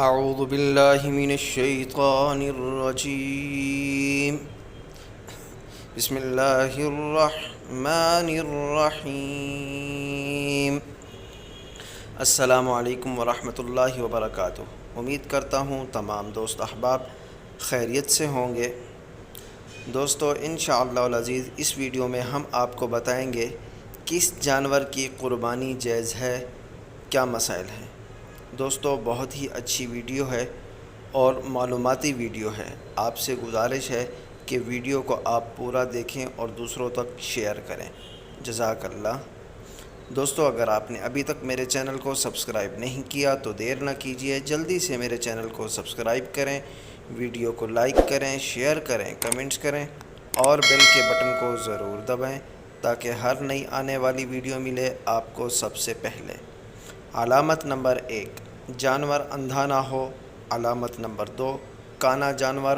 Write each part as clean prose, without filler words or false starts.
اعوذ باللہ من الشیطان الرجیم بسم اللہ الرحمن الرحیم السلام علیکم ورحمۃ اللہ وبرکاتہ۔ امید کرتا ہوں تمام دوست احباب خیریت سے ہوں گے۔ دوستو انشاءاللہ العزیز اس ویڈیو میں ہم آپ کو بتائیں گے کس جانور کی قربانی جائز ہے، کیا مسائل ہیں۔ دوستو بہت ہی اچھی ویڈیو ہے اور معلوماتی ویڈیو ہے۔ آپ سے گزارش ہے کہ ویڈیو کو آپ پورا دیکھیں اور دوسروں تک شیئر کریں، جزاک اللہ۔ دوستو اگر آپ نے ابھی تک میرے چینل کو سبسکرائب نہیں کیا تو دیر نہ کیجیے، جلدی سے میرے چینل کو سبسکرائب کریں، ویڈیو کو لائک کریں، شیئر کریں، کمنٹس کریں اور بیل کے بٹن کو ضرور دبائیں تاکہ ہر نئی آنے والی ویڈیو ملے آپ کو سب سے پہلے۔ علامت نمبر 1، جانور اندھا نہ ہو۔ علامت نمبر 2، کانا جانور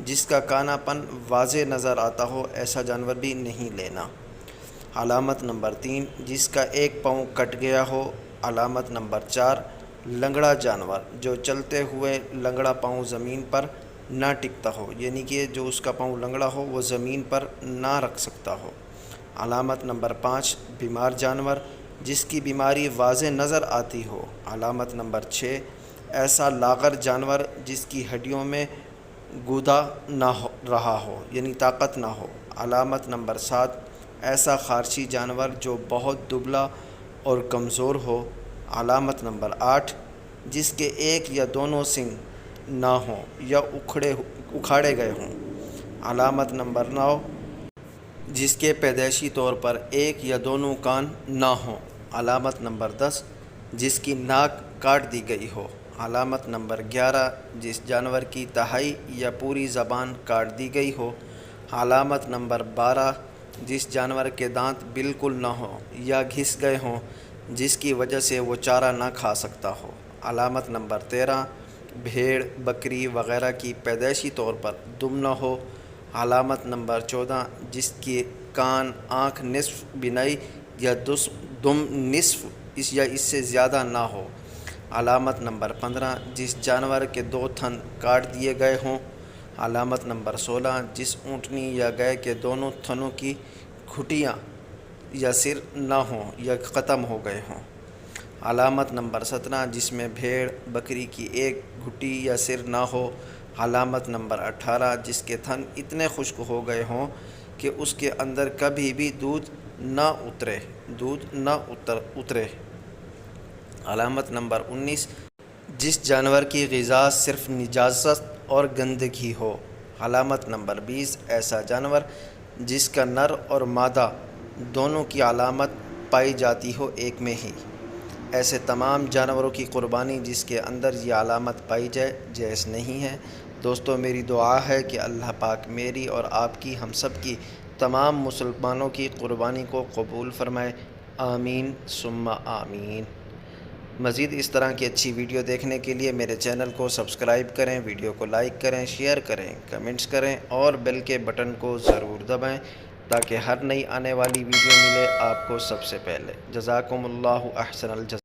جس کا کانا پن واضح نظر آتا ہو، ایسا جانور بھی نہیں لینا۔ علامت نمبر 3، جس کا ایک پاؤں کٹ گیا ہو۔ علامت نمبر 4، لنگڑا جانور جو چلتے ہوئے لنگڑا پاؤں زمین پر نہ ٹکتا ہو، یعنی کہ جو اس کا پاؤں لنگڑا ہو وہ زمین پر نہ رکھ سکتا ہو۔ علامت نمبر 5، بیمار جانور جس کی بیماری واضح نظر آتی ہو۔ علامت نمبر 6، ایسا لاغر جانور جس کی ہڈیوں میں گودا نہ رہا ہو، یعنی طاقت نہ ہو۔ علامت نمبر 7، ایسا خارشی جانور جو بہت دبلا اور کمزور ہو۔ علامت نمبر 8، جس کے ایک یا دونوں سنگ نہ ہوں یا اکھاڑے گئے ہوں۔ علامت نمبر 9، جس کے پیدائشی طور پر ایک یا دونوں کان نہ ہوں۔ علامت نمبر 10، جس کی ناک کاٹ دی گئی ہو۔ علامت نمبر 11، جس جانور کی تہائی یا پوری زبان کاٹ دی گئی ہو۔ علامت نمبر 12، جس جانور کے دانت بالکل نہ ہوں یا گھس گئے ہوں جس کی وجہ سے وہ چارہ نہ کھا سکتا ہو۔ علامت نمبر 13، بھیڑ، بکری وغیرہ کی پیدائشی طور پر دم نہ ہو۔ علامت نمبر 14، جس کے کان، آنکھ نصف بینائی یا دم نصف یا اس سے زیادہ نہ ہو۔ علامت نمبر 15، جس جانور کے 2 تھن کاٹ دیے گئے ہوں۔ علامت نمبر 16، جس اونٹنی یا گائے کے دونوں تھنوں کی گھٹیاں یا سر نہ ہوں یا ختم ہو گئے ہوں۔ علامت نمبر 17، جس میں بھیڑ، بکری کی ایک گھٹی یا سر نہ ہو۔ علامت نمبر 18، جس کے تھن اتنے خشک ہو گئے ہوں کہ اس کے اندر کبھی بھی دودھ نہ اترے۔ علامت نمبر 19، جس جانور کی غذا صرف نجاست اور گندگی ہو۔ علامت نمبر 20، ایسا جانور جس کا نر اور مادہ دونوں کی علامت پائی جاتی ہو ایک میں ہی۔ ایسے تمام جانوروں کی قربانی جس کے اندر یہ علامت پائی جائے جائز نہیں ہے۔ دوستو میری دعا ہے کہ اللہ پاک میری اور آپ کی، ہم سب کی، تمام مسلمانوں کی قربانی کو قبول فرمائے، آمین ثم آمین۔ مزید اس طرح کی اچھی ویڈیو دیکھنے کے لیے میرے چینل کو سبسکرائب کریں، ویڈیو کو لائک کریں، شیئر کریں، کمنٹس کریں اور بیل کے بٹن کو ضرور دبائیں تاکہ ہر نئی آنے والی ویڈیو ملے آپ کو سب سے پہلے۔ جزاکم اللہ احسن الجزا۔